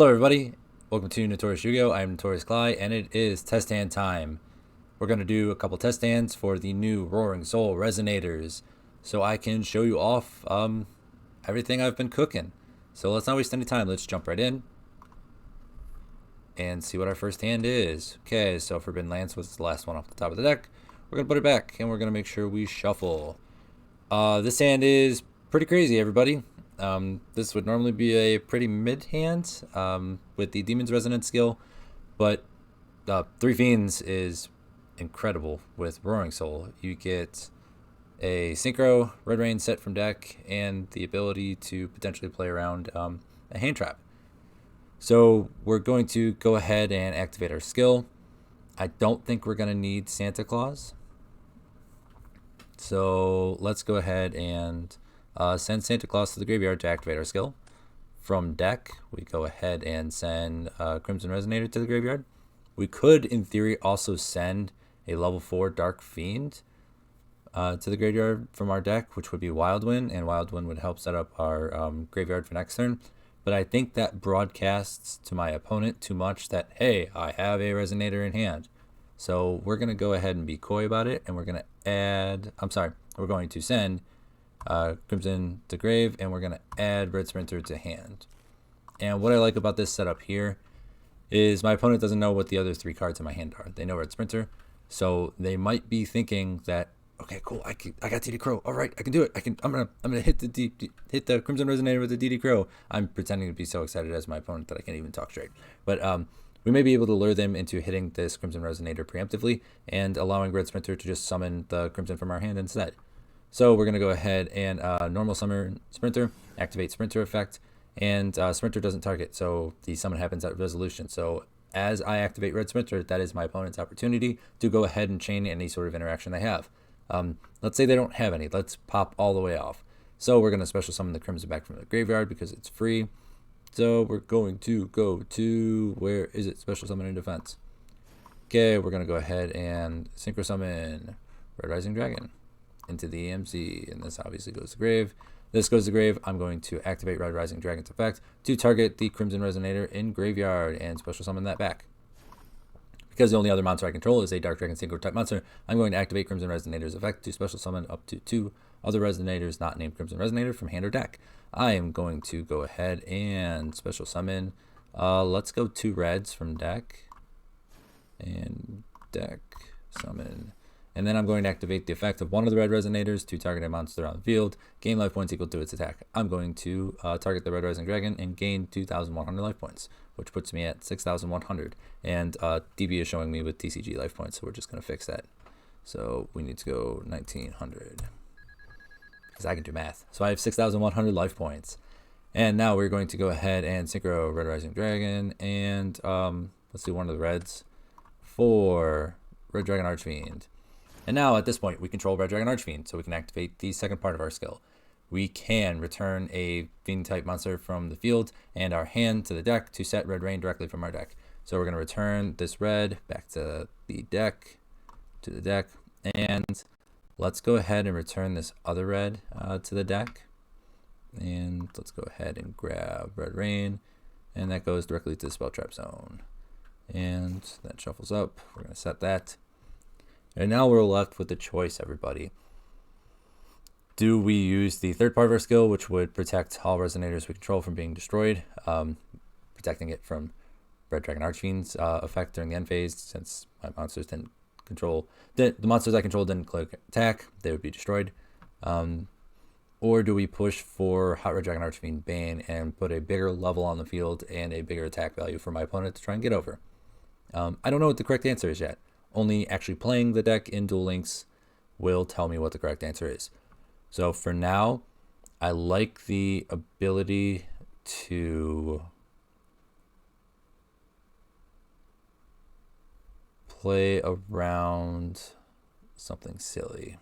Hello everybody, welcome to Notorious Yu-Gi-Oh! I'm Notorious Cly, and it is test hand time. We're going to do a couple test hands for the new Roaring Soul Resonators, so I can show you off everything I've been cooking. So let's not waste any time, let's jump right in and see what our first hand is. Okay, so Forbidden Lance was the last one off the top of the deck. We're going to put it back, and we're going to make sure we shuffle. This hand is pretty crazy, everybody. This would normally be a pretty mid hand with the Demon's Resonance skill, but Three Fiends is incredible with Roaring Soul. You get a Synchro Red Rain set from deck and the ability to potentially play around a hand trap. So we're going to go ahead and activate our skill. I don't think we're going to need Santa Claus. So let's go ahead and send Santa Claus to the graveyard to activate our skill. From deck, we go ahead and send Crimson Resonator to the graveyard. We could, in theory, also send a level 4 Dark Fiend to the graveyard from our deck, which would be Wild Wind, and Wild Wind would help set up our graveyard for next turn. But I think that broadcasts to my opponent too much that, hey, I have a Resonator in hand. So we're going to go ahead and be coy about it, and we're going to add, we're going to send Crimson to grave, and we're going to add Red Sprinter to hand. And what I like about this setup here is my opponent doesn't know what the other 3 cards in my hand are. They know Red Sprinter, so they might be thinking that, okay, cool, I got DD Crow. All right, I can do it. I'm gonna hit the Crimson Resonator with the DD Crow. I'm pretending to be so excited as my opponent that I can't even talk straight. But we may be able to lure them into hitting this Crimson Resonator preemptively and allowing Red Sprinter to just summon the Crimson from our hand instead. So we're going to go ahead and normal summon Sprinter, activate Sprinter effect, and Sprinter doesn't target, so the summon happens at resolution. So as I activate Red Sprinter, that is my opponent's opportunity to go ahead and chain any sort of interaction they have. Let's say they don't have any. Let's pop all the way off. So we're going to special summon the Crimson back from the graveyard because it's free. So we're going to go to, where is it? Special summon and defense. Okay, we're going to go ahead and synchro summon Red Rising Dragon into the EMC, and this obviously goes to grave. This goes to grave. I'm going to activate Red Rising Dragon's effect to target the Crimson Resonator in graveyard and special summon that back. Because the only other monster I control is a Dark Dragon Synchro type monster, I'm going to activate Crimson Resonator's effect to special summon up to 2 other Resonators not named Crimson Resonator from hand or deck. I am going to go ahead and special summon. Let's go 2 reds from deck. And deck, summon. And then I'm going to activate the effect of one of the red Resonators to target a monster on the field. Gain life points equal to its attack. I'm going to target the Red Rising Dragon and gain 2,100 life points, which puts me at 6,100. And DB is showing me with TCG life points, so we're just going to fix that. So we need to go 1,900. Because I can do math. So I have 6,100 life points. And now we're going to go ahead and synchro Red Rising Dragon. And let's do one of the reds for Red Dragon Archfiend. And now at this point we control Red Dragon Archfiend, so we can activate the second part of our skill. We can return a Fiend type monster from the field and our hand to the deck to set Red Rain directly from our deck. So we're going to return this red back to the deck, and let's go ahead and return this other red to the deck. And let's go ahead and grab Red Rain, and that goes directly to the Spell Trap Zone. And that shuffles up. We're going to set that. And now we're left with the choice, everybody. Do we use the third part of our skill, which would protect all Resonators we control from being destroyed, protecting it from Red Dragon Archfiend's effect during the end phase, since my monsters didn't control, the monsters I control didn't click attack, they would be destroyed. Or do we push for Hot Red Dragon Archfiend Bane and put a bigger level on the field and a bigger attack value for my opponent to try and get over? I don't know what the correct answer is yet. Only actually playing the deck in Duel Links will tell me what the correct answer is. So for now, I like the ability to play around something silly.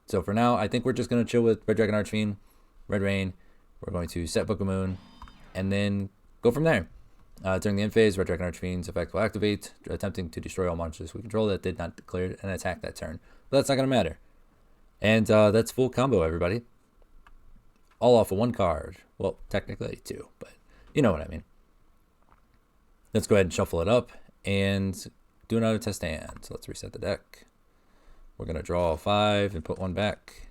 So for now, I think we're just going to chill with Red Dragon Archfiend, Red Rain. We're going to set Book of Moon, and then go from there. During the end phase, Red Dragon Archfiend's effect will activate, attempting to destroy all monsters we control that did not declare an attack that turn. But that's not going to matter. And that's full combo, everybody. All off of one card. Well, technically two, but you know what I mean. Let's go ahead and shuffle it up and do another test hand. So let's reset the deck. We're going to draw 5 and put 1 back.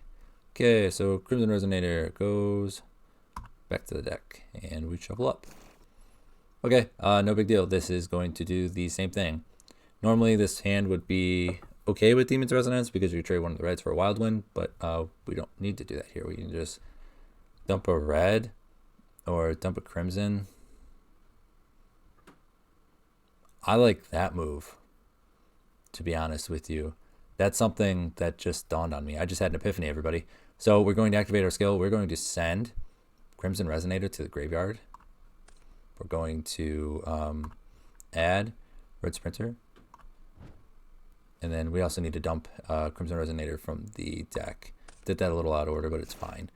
Okay, so Crimson Resonator goes back to the deck, and we shuffle up. Okay, no big deal. This is going to do the same thing. Normally, this hand would be okay with Demon's Resonance because you trade one of the reds for a Wild Wind, but we don't need to do that here. We can just dump a red or dump a crimson. I like that move, to be honest with you. That's something that just dawned on me. I just had an epiphany, everybody. So we're going to activate our skill. We're going to send Crimson Resonator to the graveyard. We're going to add Red Sprinter. And then we also need to dump Crimson Resonator from the deck. Did that a little out of order, but it's fine.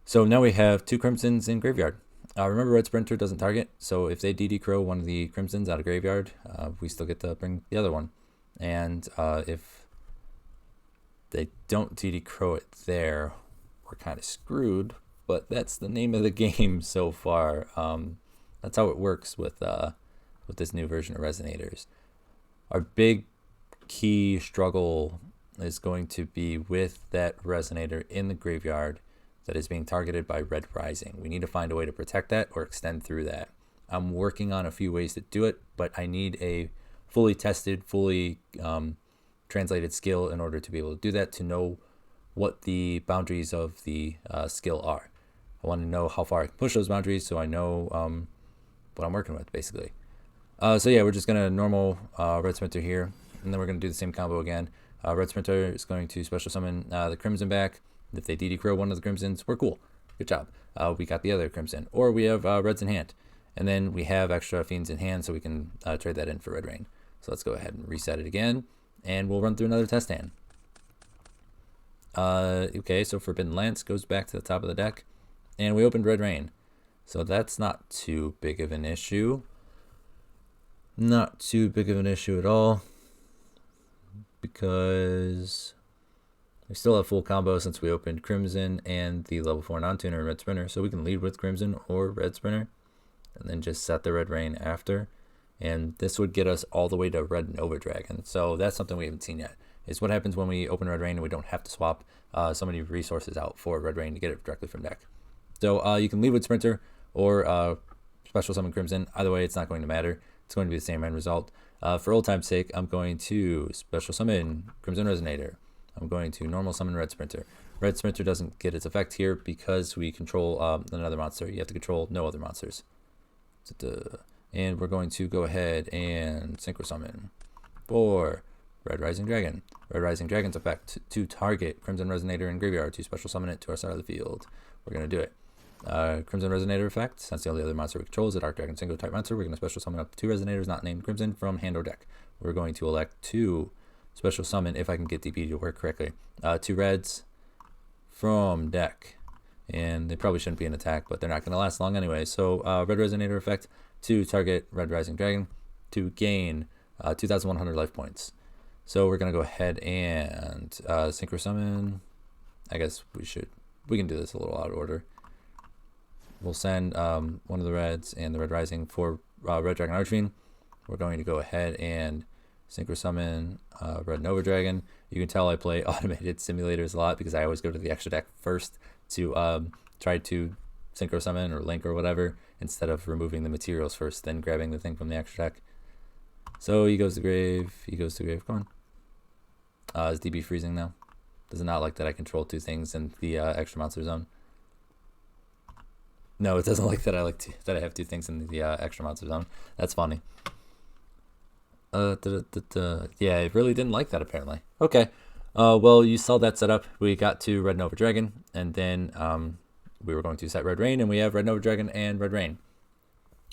So now we have 2 Crimsons in graveyard. Remember, Red Sprinter doesn't target, so if they DD Crow one of the Crimsons out of graveyard, we still get to bring the other one. And if they don't DD Crow it there, we're kind of screwed, but that's the name of the game so far. That's how it works with this new version of Resonators. Our big key struggle is going to be with that Resonator in the graveyard that is being targeted by Red Rising. We need to find a way to protect that or extend through that. I'm working on a few ways to do it, but I need a fully tested, fully translated skill in order to be able to do that, to know what the boundaries of the skill are. I want to know how far I can push those boundaries so I know what I'm working with, basically. So yeah, we're just going to normal Red Sprinter here, and then we're going to do the same combo again. Red Sprinter is going to special summon the Crimson back. If they DD Crow one of the Crimsons, we're cool. Good job. We got the other Crimson. Or we have Reds in hand. And then we have extra Fiends in hand, so we can trade that in for Red Rain. So let's go ahead and reset it again, and we'll run through another test hand. Okay, so Forbidden Lance goes back to the top of the deck, and we opened Red Rain. So that's not too big of an issue. Not too big of an issue at all, because we still have full combo since we opened Crimson and the level 4 non-tuner Red Sprinter. So we can lead with Crimson or Red Sprinter, and then just set the Red Rain after. And this would get us all the way to Red Nova Dragon. So that's something we haven't seen yet. Is what happens when we open Red Rain and we don't have to swap so many resources out for Red Rain to get it directly from deck. So you can lead with Sprinter or special summon Crimson. Either way, it's not going to matter. It's going to be the same end result. For old time's sake, I'm going to special summon Crimson Resonator. I'm going to normal summon Red Sprinter. Red Sprinter doesn't get its effect here because we control another monster. You have to control no other monsters. And we're going to go ahead and Synchro Summon for Red Rising Dragon. Red Rising Dragon's effect to target Crimson Resonator in graveyard, to special summon it to our side of the field. We're going to do it. Crimson Resonator effect, since the only other monster we control is a Dark Dragon Synchro type monster, we're going to special summon up to 2 Resonators not named Crimson from hand or deck. We're going to elect 2 special summon, if I can get DP to work correctly, 2 reds from deck. And they probably shouldn't be an attack, but they're not going to last long anyway. So Red Resonator effect to target Red Rising Dragon to gain 2,100 life points. So we're going to go ahead and Synchro Summon. I guess we can do this a little out of order. We'll send one of the reds and the Red Rising for Red Dragon Archfiend. We're going to go ahead and Synchro Summon Red Nova Dragon. You can tell I play automated simulators a lot because I always go to the extra deck first to try to Synchro Summon or link or whatever, instead of removing the materials first, then grabbing the thing from the extra deck. So he goes to grave, come on. Is DB freezing now? Does it not like that I control 2 things in the extra monster zone? No, it doesn't like that I have 2 things in the extra monster zone. That's funny. Yeah, it really didn't like that apparently. Okay. Well, you saw that setup. We got to Red Nova Dragon, and then we were going to set Red Rain, and we have Red Nova Dragon and Red Rain.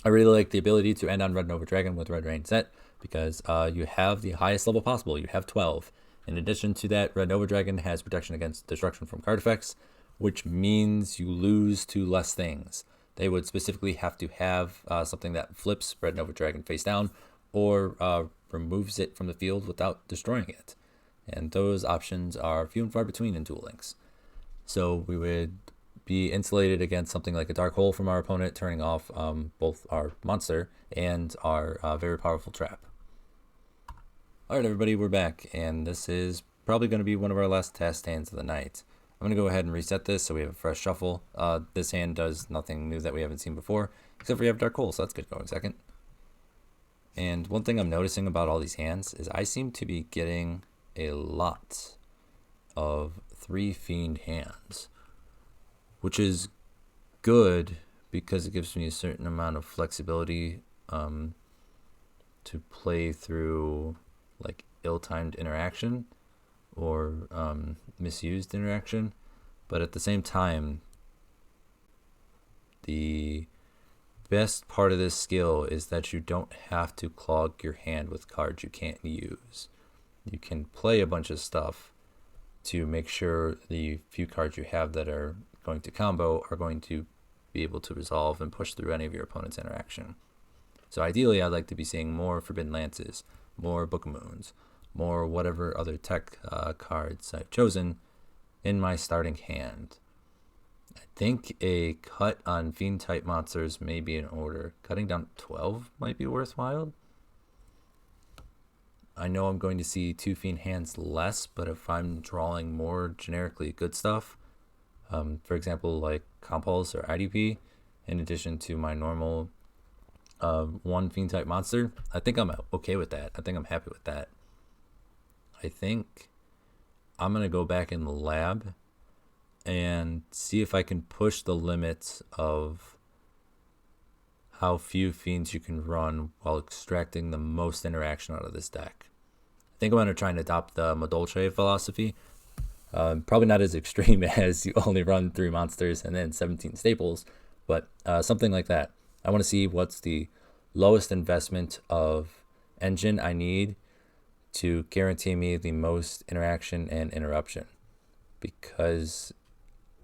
I really like the ability to end on Red Nova Dragon with Red Rain set, because you have the highest level possible. You have 12. In addition to that, Red Nova Dragon has protection against destruction from card effects, which means you lose to less things. they would specifically have to have something that flips Red Nova Dragon face down or removes it from the field without destroying it. And those options are few and far between in Duel Links. So we would be insulated against something like a Dark Hole from our opponent, turning off both our monster and our very powerful trap. Alright everybody, we're back, and this is probably going to be one of our last test hands of the night. I'm going to go ahead and reset this so we have a fresh shuffle. This hand does nothing new that we haven't seen before, except for we have Dark Hole, so that's good going second. And one thing I'm noticing about all these hands is I seem to be getting a lot of 3 Fiend hands, which is good because it gives me a certain amount of flexibility to play through like ill-timed interaction or misused interaction. But at the same time, the best part of this skill is that you don't have to clog your hand with cards you can't use. You can play a bunch of stuff to make sure the few cards you have that are going to combo are going to be able to resolve and push through any of your opponent's interaction. So ideally, I'd like to be seeing more Forbidden Lances, more Book of Moons, more whatever other tech cards I've chosen in my starting hand. I think a cut on Fiend type monsters may be in order. Cutting down 12 might be worthwhile. I know I'm going to see 2 Fiend hands less, but if I'm drawing more generically good stuff, for example, like Compulse or IDP, in addition to my normal 1 Fiend type monster, I think I'm okay with that. I think I'm happy with that. I think I'm going to go back in the lab and see if I can push the limits of how few Fiends you can run while extracting the most interaction out of this deck. I think I'm going to try and adopt the Madolche philosophy. Probably not as extreme as you only run 3 monsters and then 17 staples, but something like that. I want to see what's the lowest investment of engine I need to guarantee me the most interaction and interruption. Because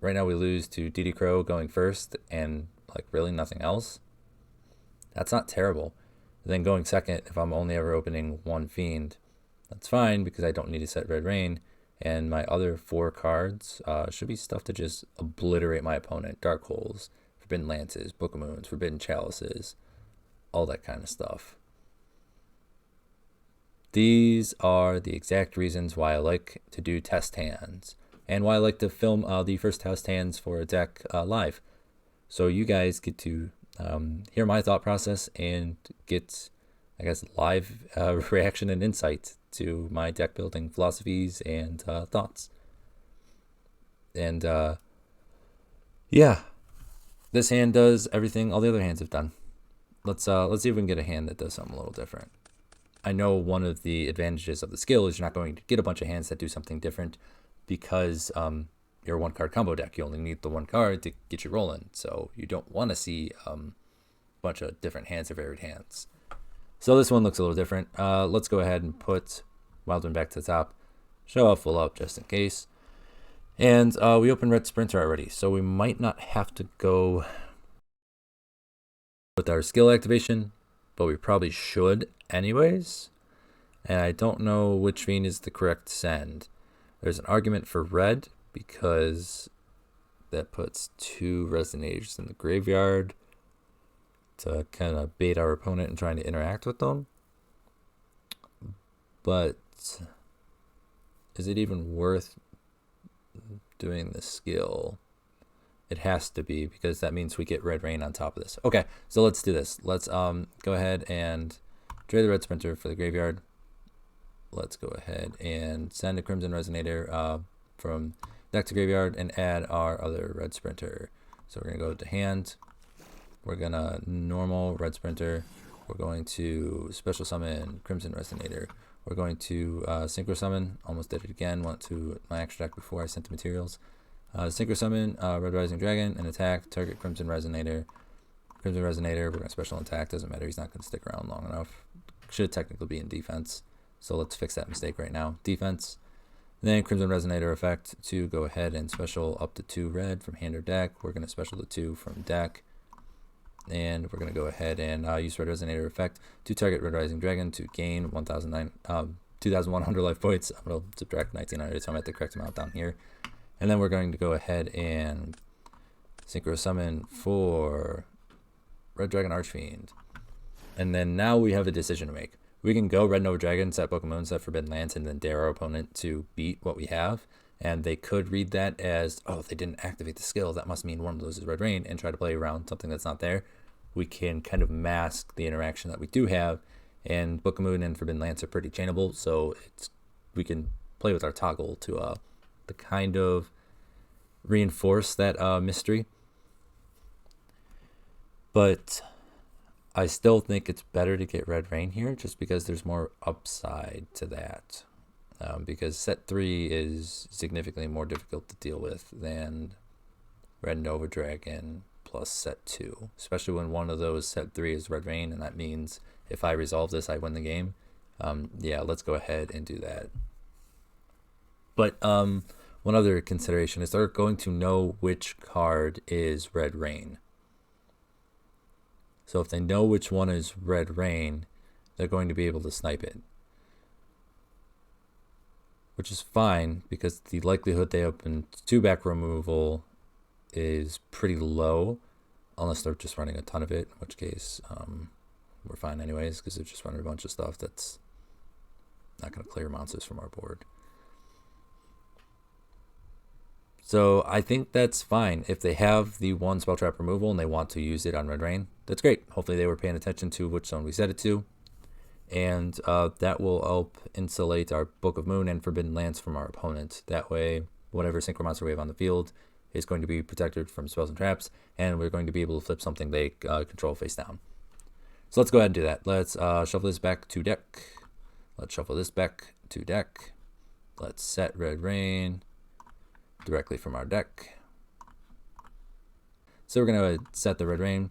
right now we lose to DD Crow going first and like really nothing else. That's not terrible. Then going second, if I'm only ever opening 1 Fiend, that's fine because I don't need to set Red Rain. And my other 4 cards should be stuff to just obliterate my opponent. Dark Holes, Forbidden Lances, Book of Moons, Forbidden Chalices, all that kind of stuff. These are the exact reasons why I like to do test hands and why I like to film the first test hands for a deck live. So you guys get to hear my thought process and get, I guess, live reaction and insight to my deck building philosophies and thoughts. And yeah, this hand does everything all the other hands have done. Let's see if we can get a hand that does something a little different. I know one of the advantages of the skill is you're not going to get a bunch of hands that do something different because you're a 1-card combo deck. You only need the 1 card to get you rolling. So you don't want to see a bunch of different hands or varied hands. So this one looks a little different. Let's go ahead and put Wildwind back to the top. Show off full up just in case. And we opened Red Sprinter already. So we might not have to go with our skill activation, but we probably should anyways. And I don't know which Fiend is the correct send. There's an argument for red because that puts 2 Resonators in the graveyard to kind of bait our opponent and trying to interact with them. But is it even worth doing the skill? It has to be because that means we get Red Rain on top of this. Okay, so let's do this. Let's go ahead and trade the Red Sprinter for the graveyard. Let's go ahead and send a Crimson Resonator from deck to graveyard and add our other Red Sprinter. So we're going to go to hand. We're going to normal Red Sprinter. We're going to special summon Crimson Resonator. We're going to synchro summon. Almost did it again. Went to my extra deck before I sent the materials. Synchro summon Red Rising Dragon and attack target Crimson Resonator. Crimson Resonator, we're going to special attack. Doesn't matter. He's not going to stick around long enough. Should technically be in defense. So let's fix that mistake right now. Defense. Then Crimson Resonator effect to go ahead and special up to 2 red from hand or deck. We're going to special the 2 from deck. And we're going to go ahead and use Red Resonator effect to target Red Rising Dragon to gain 2,100 life points. I'm going to subtract 1,900, so I'm at the correct amount down here. And then we're going to go ahead and Synchro Summon for Red Dragon Archfiend. And then now we have a decision to make. We can go Red Nova Dragon, set Book of Moon, set Forbidden Lance, and then dare our opponent to beat what we have. And they could read that as, oh, they didn't activate the skill, that must mean Worm loses Red Rain, and try to play around something that's not there. We can kind of mask the interaction that we do have, and Book of Moon and Forbidden Lance are pretty chainable, so we can play with our toggle to kind of reinforce that mystery. But I still think it's better to get Red Rain here, just because there's more upside to that. Because set 3 is significantly more difficult to deal with than Red Nova Dragon plus set 2, especially when one of those set 3 is Red Rain, and that means if I resolve this, I win the game. Yeah, let's go ahead and do that. But one other consideration is they're going to know which card is Red Rain. So if they know which one is Red Rain, they're going to be able to snipe it. Which is fine, because the likelihood they open 2 back removal is pretty low, unless they're just running a ton of it, in which case we're fine anyways, because they're just running a bunch of stuff that's not going to clear monsters from our board. So I think that's fine. If they have the 1 spell trap removal and they want to use it on Red Rain, that's great. Hopefully they were paying attention to which zone we set it to. And that will help insulate our Book of Moon and Forbidden Lance from our opponent. That way, whatever synchro monster we have on the field is going to be protected from spells and traps, and we're going to be able to flip something they control face down. So let's go ahead and do that. Let's shuffle this back to deck. Let's shuffle this back to deck. Let's set Red Rain directly from our deck. So we're going to set the Red Rain,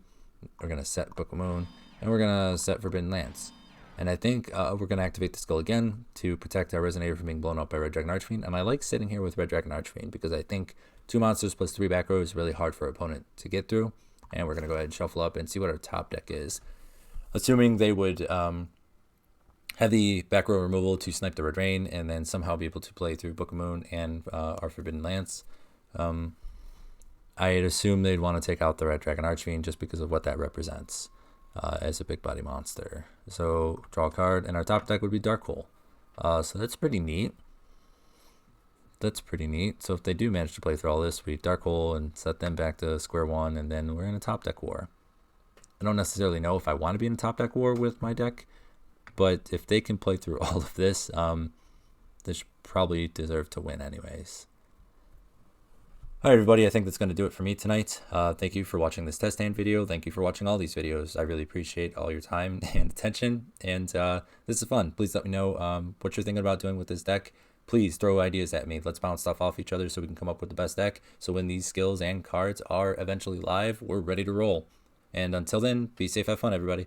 we're going to set Book of Moon, and we're going to set Forbidden Lance. And I think we're going to activate the skill again to protect our Resonator from being blown up by Red Dragon Archfiend. And I like sitting here with Red Dragon Archfiend because I think 2 monsters plus 3 back row is really hard for our opponent to get through. And we're going to go ahead and shuffle up and see what our top deck is. Assuming they would have the back row removal to snipe the Red Rain and then somehow be able to play through Book of Moon and our Forbidden Lance. I'd assume they'd want to take out the Red Dragon Archfiend just because of what that represents. As a big body monster. So draw a card, and our top deck would be Dark Hole. So that's pretty neat. So if they do manage to play through all this, we Dark Hole and set them back to square one, and then we're in a top deck war. I don't necessarily know if I want to be in a top deck war with my deck, but if they can play through all of this, they should probably deserve to win anyways. All right, everybody, I think that's going to do it for me tonight. Thank you for watching this test hand video. Thank you for watching all these videos. I really appreciate all your time and attention, and this is fun. Please let me know what you're thinking about doing with this deck. Please throw ideas at me. Let's bounce stuff off each other so we can come up with the best deck. So when these skills and cards are eventually live, we're ready to roll. And until then, be safe, have fun, everybody.